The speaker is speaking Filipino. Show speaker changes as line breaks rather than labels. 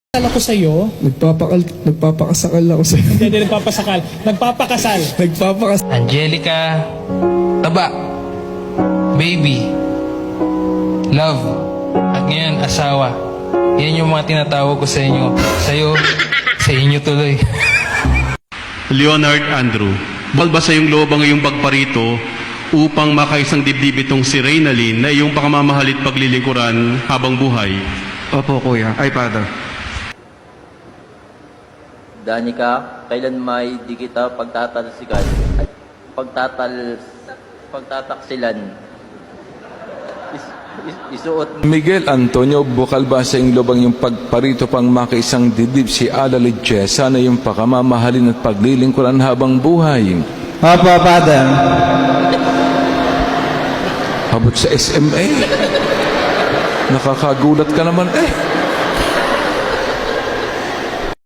Ako sa'yo.
Nagpapakasakal ako sa'yo.
Hindi nagpapasakal. Nagpapakasal.
Angelica, taba, baby, love, at ngayon asawa. Yan yung mga tinatawag ko sa inyo. Sa'yo, sa inyo tuloy.
Leonard Andrew, bawal ba sa iyong loob ang iyong pagparito upang makaisang dibdib itong si Reynalyn na iyong pakamamahalit paglilingkuran habang buhay?
Opo, kuya. Ay, father.
Danica, kailan may di kita pagtatalsikan at pagtataksilan. Isuot
Miguel Antonio, bukal ba sa iyong lubang yung pagparito pang makaisang dibdib si Ala Lichesa na yung pakamamahalin at paglilingkuran habang buhay?
Opo, Father.
Habot sa SMA. Nakakagulat ka naman eh.